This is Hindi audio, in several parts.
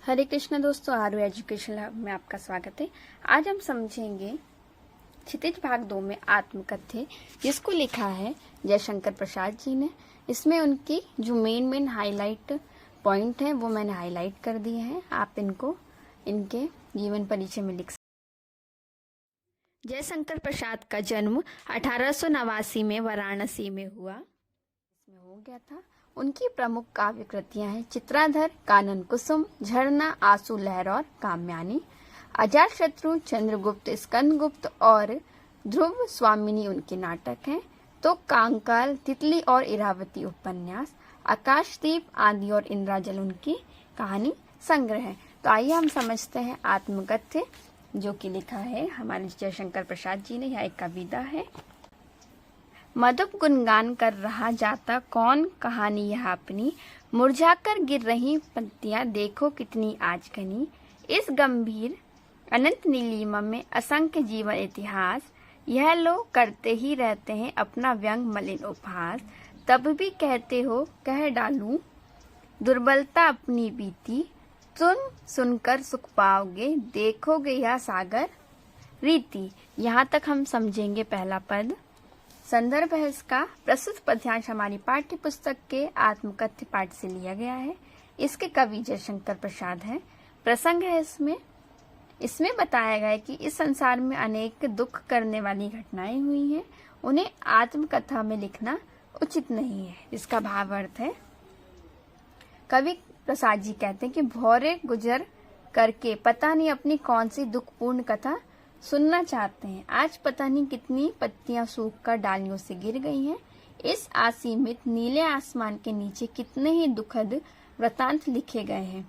हरे कृष्ण दोस्तों, आरू एजुकेशन हब में आपका स्वागत है। आज हम समझेंगे क्षितिज भाग 2 में आत्मकथ्य, जिसको लिखा है जयशंकर प्रसाद जी ने। इसमें उनकी जो मेन हाईलाइट पॉइंट है वो मैंने हाईलाइट कर दिए हैं। आप इनको इनके जीवन परिचय में लिख सकते। जयशंकर प्रसाद का जन्म 1889 में वाराणसी में हुआ। इसमें हो गया था। उनकी प्रमुख काव्य कृतियां हैं चित्राधर, कानन कुसुम, झरना, आंसू लहर और काम्यानी। अजातशत्रु, चंद्रगुप्त, स्कंदगुप्त और ध्रुव स्वामिनी उनके नाटक हैं। तो कांकाल, तितली और इरावती उपन्यास, आकाशदीप, आदि और इंद्राजल उनकी कहानी संग्रह है। तो आइए हम समझते हैं आत्मकथ्य, जो कि लिखा है हमारे जयशंकर प्रसाद जी ने। यह एक कविता है। मधुप गुणगान कर रहा जाता कौन कहानी यह अपनी, मुरझाकर गिर रही पत्तियां देखो कितनी आज घनी। इस गंभीर अनंत नीलिमा में असंख्य जीवन इतिहास, यह लोग करते ही रहते हैं अपना व्यंग मलिन उपहास। तब भी कहते हो कह डालूं दुर्बलता अपनी बीती, तुम सुनकर सुख पाओगे देखोगे यह सागर रीति। यहाँ तक हम समझेंगे पहला पद। संदर्भ है इसका। प्रस्तुत पद्यांश हमारी पाठ्य पुस्तक के आत्मकथ्य पाठ से लिया गया है। इसके कवि जयशंकर प्रसाद हैं। प्रसंग है इसमें बताया गया है कि इस संसार में अनेक दुख करने वाली घटनाएं हुई हैं, उन्हें आत्मकथा में लिखना उचित नहीं है। इसका भावार्थ है, कवि प्रसाद जी कहते हैं कि भौरे गुजर करके पता नहीं अपनी कौन सी दुखपूर्ण कथा सुनना चाहते हैं। आज पता नहीं कितनी पत्तियां सूखकर डालियों से गिर गई हैं। इस असीमित नीले आसमान के नीचे कितने ही दुखद वृतांत लिखे गए हैं।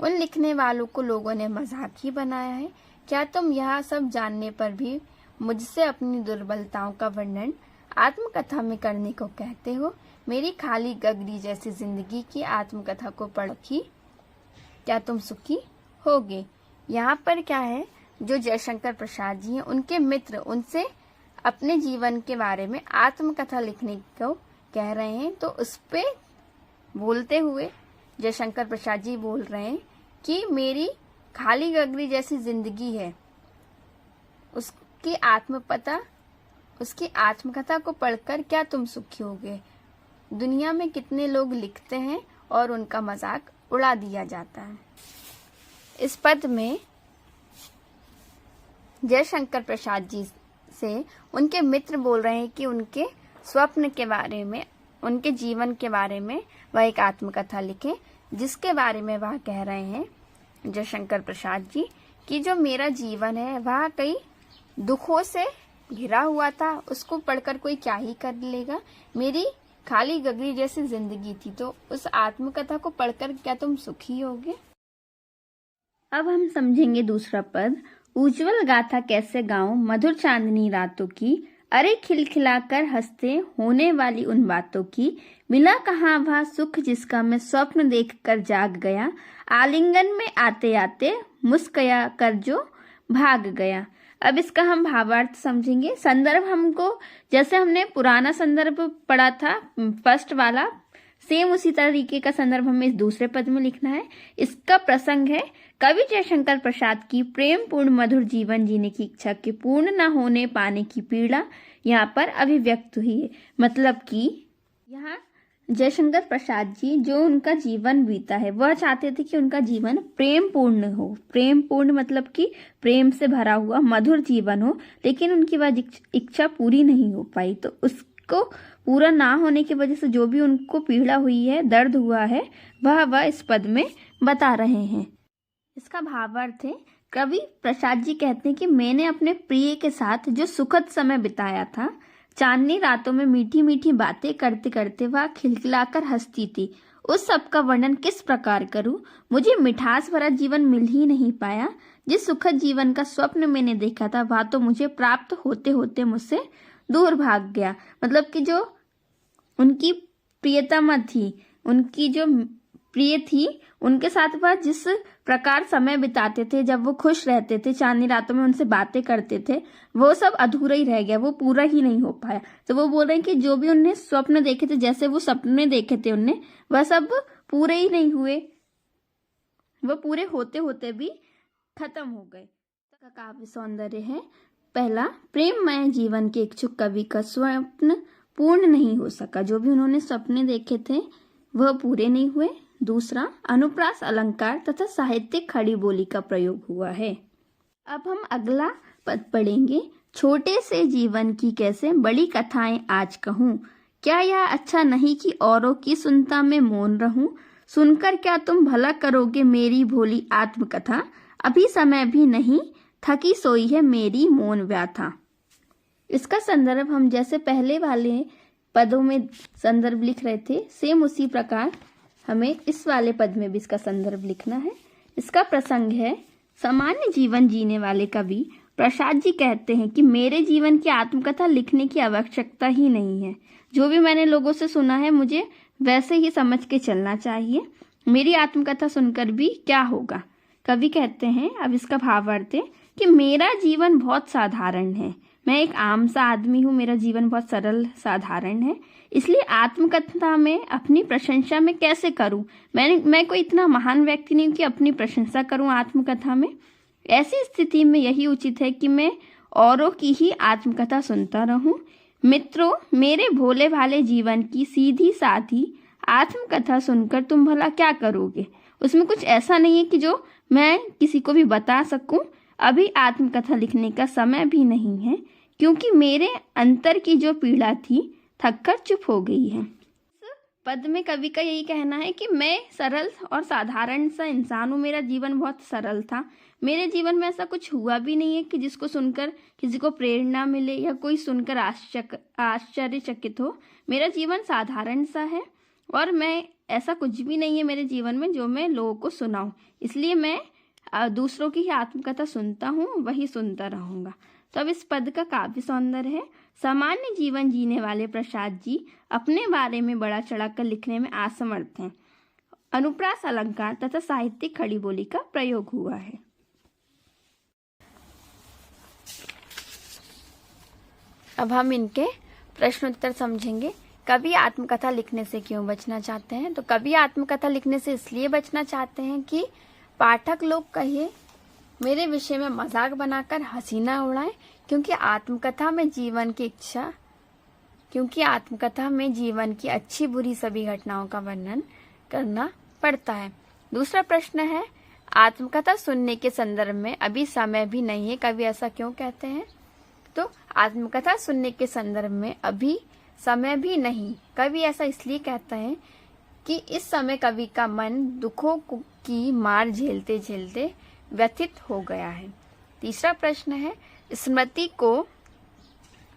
उन लिखने वालों को लोगों ने मजाक ही बनाया है। क्या तुम यह सब जानने पर भी मुझसे अपनी दुर्बलताओं का वर्णन आत्मकथा में करने को कहते हो? मेरी खाली गगरी जैसी जिंदगी की आत्मकथा को पढ़ के क्या तुम सुखी होगे? यहाँ पर क्या है, जो जयशंकर प्रसाद जी हैं उनके मित्र उनसे अपने जीवन के बारे में आत्मकथा लिखने को कह रहे हैं। तो उस पे बोलते हुए जयशंकर प्रसाद जी बोल रहे हैं कि मेरी खाली गगरी जैसी जिंदगी है, उसकी आत्मकथा को पढ़कर क्या तुम सुखी होगे? दुनिया में कितने लोग लिखते हैं और उनका मजाक उड़ा दिया जाता है। इस पद में जयशंकर प्रसाद जी से उनके मित्र बोल रहे हैं कि उनके स्वप्न के बारे में, उनके जीवन के बारे में वह एक आत्मकथा लिखें, जिसके बारे में वह कह रहे हैं जयशंकर प्रसाद जी कि जो मेरा जीवन है वह कई दुखों से घिरा हुआ था, उसको पढ़कर कोई क्या ही कर लेगा। मेरी खाली गगरी जैसी जिंदगी थी, तो उस आत्मकथा को पढ़कर क्या तुम सुखी होगे? अब हम समझेंगे दूसरा पद। उज्जवल गाथा कैसे गाऊं मधुर चांदनी रातों की, अरे खिलखिलाकर हंसते होने वाली उन बातों की। मिला कहाँ वह सुख जिसका मैं स्वप्न देखकर जाग गया, आलिंगन में आते आते मुस्कुरा कर जो भाग गया। अब इसका हम भावार्थ समझेंगे। संदर्भ हमको, जैसे हमने पुराना संदर्भ पढ़ा था फर्स्ट वाला, सेम उसी तरीके का संदर्भ हमें इस दूसरे पद में लिखना है। इसका प्रसंग है, कवि जयशंकर प्रसाद की प्रेम पूर्ण मधुर जीवन जीने की इच्छा के पूर्ण न होने पाने की पीड़ा यहाँ पर अभिव्यक्त हुई है। मतलब कि यहाँ जयशंकर प्रसाद जी जो उनका जीवन बीता है, वह चाहते थे कि उनका जीवन प्रेम पूर्ण हो। प्रेम पूर्ण मतलब कि प्रेम से भरा हुआ मधुर जीवन हो, लेकिन उनकी वह इच्छा पूरी नहीं हो पाई। तो उसको पूरा ना होने की वजह से जो भी उनको पीड़ा हुई है, दर्द हुआ है, वह इस पद में बता रहे हैं। इसका भावार्थ है, कवि प्रसाद जी कहते हैं कि मैंने अपने प्रिय के साथ जो सुखद समय बिताया था, चांदनी रातों में मीठी मीठी बातें करते करते वह खिलखिलाकर हंसती थी, उस सब का वर्णन किस प्रकार करूं? मुझे मिठास भरा जीवन मिल ही नहीं पाया। जिस सुखद जीवन का स्वप्न मैंने देखा था, वह तो मुझे प्राप्त होते होते मुझसे दूर भाग गया। मतलब कि जो उनकी प्रियतमा थी, उनकी जो प्रिय थी, उनके साथ वह जिस प्रकार समय बिताते थे, जब वो खुश रहते थे, चांदनी रातों में उनसे बातें करते थे, वो सब अधूरा ही रह गया, वो पूरा ही नहीं हो पाया। तो वो बोल रहे हैं कि जो भी उन्हें स्वप्न देखे थे, जैसे वो सपने देखे थे उनने, वह सब पूरे ही नहीं हुए। वह पूरे होते होते भी खत्म हो गए। का काव्य सौंदर्य है, पहला, प्रेममय जीवन के इच्छुक कवि का स्वप्न पूर्ण नहीं हो सका, जो भी उन्होंने सपने देखे थे वह पूरे नहीं हुए। दूसरा, अनुप्रास अलंकार तथा साहित्यिक खड़ी बोली का प्रयोग हुआ है। अब हम अगला पद पढ़ेंगे। छोटे से जीवन की कैसे बड़ी कथाएं आज कहूँ, क्या यह अच्छा नहीं कि औरों की सुनता मैं मौन रहूं, सुनकर क्या तुम भला करोगे मेरी भोली आत्मकथा, अभी समय भी नहीं थकी सोई है मेरी मौन व्याथा। इसका संदर्भ हम जैसे पहले वाले पदों में संदर्भ लिख रहे थे, सेम उसी प्रकार हमें इस वाले पद में भी इसका संदर्भ लिखना है। इसका प्रसंग है, सामान्य जीवन जीने वाले कवि प्रसाद जी कहते हैं कि मेरे जीवन की आत्मकथा लिखने की आवश्यकता ही नहीं है, जो भी मैंने लोगों से सुना है मुझे वैसे ही समझ के चलना चाहिए, मेरी आत्मकथा सुनकर भी क्या होगा। कवि कहते हैं, अब इसका भावार्थ है कि मेरा जीवन बहुत साधारण है, मैं एक आम सा आदमी हूँ, मेरा जीवन बहुत सरल साधारण है, इसलिए आत्मकथा में अपनी प्रशंसा मैं कैसे करूँ, मैं कोई इतना महान व्यक्ति नहीं हूँ कि अपनी प्रशंसा करूँ आत्मकथा में। ऐसी स्थिति में यही उचित है कि मैं औरों की ही आत्मकथा सुनता रहूँ। मित्रों, मेरे भोले भाले जीवन की सीधी साधी आत्मकथा सुनकर तुम भला क्या करोगे, उसमें कुछ ऐसा नहीं है कि जो मैं किसी को भी बता सकूं। अभी आत्मकथा लिखने का समय भी नहीं है, क्योंकि मेरे अंतर की जो पीड़ा थी थककर चुप हो गई है। पद में कवि का यही कहना है कि मैं सरल और साधारण सा इंसान हूँ, मेरा जीवन बहुत सरल था, मेरे जीवन में ऐसा कुछ हुआ भी नहीं है कि जिसको सुनकर किसी को प्रेरणा मिले या कोई सुनकर आश्चर्यचकित हो। मेरा जीवन साधारण सा है और मैं ऐसा कुछ भी नहीं है मेरे जीवन में जो मैं लोगों को सुनाऊं, इसलिए मैं दूसरों की ही आत्मकथा सुनता हूँ, वही सुनता रहूँगा। तो अब इस पद का काव्य सौंदर्य है, सामान्य जीवन जीने वाले प्रसाद जी अपने बारे में बड़ा चढ़ाकर लिखने में असमर्थ हैं। अनुप्रास अलंकार तथा साहित्यिक खड़ी बोली का प्रयोग हुआ है। अब हम इनके प्रश्नोत्तर समझेंगे। कवि आत्मकथा लिखने से क्यों बचना चाहते हैं? तो कवि आत्मकथा लिखने से इसलिए बचना चाहते हैं कि पाठक लोग कहे मेरे विषय में मजाक बनाकर हंसी न उड़ाएं, क्योंकि आत्मकथा में जीवन की अच्छी बुरी सभी घटनाओं का वर्णन करना पड़ता है। दूसरा प्रश्न है, आत्मकथा सुनने के संदर्भ में अभी समय भी नहीं है, कवि ऐसा क्यों कहते हैं? तो आत्मकथा सुनने के संदर्भ में अभी समय भी नहीं, कवि ऐसा इसलिए कहता है कि इस समय कवि का मन दुखों की मार झेलते झेलते व्यथित हो गया है। तीसरा प्रश्न है, स्मृति को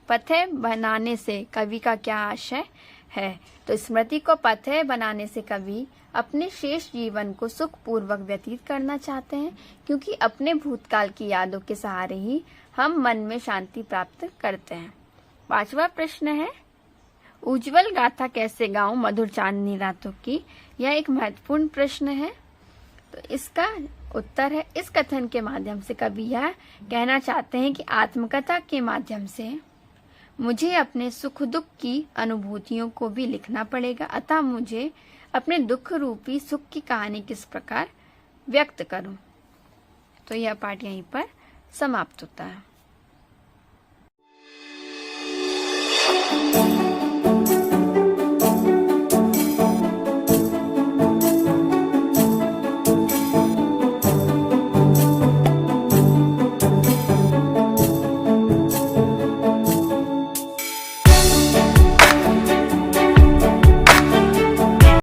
पथ्य बनाने से कवि का क्या आशय है? तो स्मृति को पथ्य बनाने से कवि अपने शेष जीवन को सुखपूर्वक व्यतीत करना चाहते हैं, क्योंकि अपने भूतकाल की यादों के सहारे ही हम मन में शांति प्राप्त करते हैं। पांचवा प्रश्न है, उज्जवल गाथा कैसे गाऊं मधुर चांदनी रातों की? यह एक महत्वपूर्ण प्रश्न है। तो इसका उत्तर है, इस कथन के माध्यम से कवि यह कहना चाहते हैं कि आत्मकथा के माध्यम से मुझे अपने सुख दुख की अनुभूतियों को भी लिखना पड़ेगा, अतः मुझे अपने दुख रूपी सुख की कहानी किस प्रकार व्यक्त करूं। तो यह पाठ यहीं पर समाप्त होता है।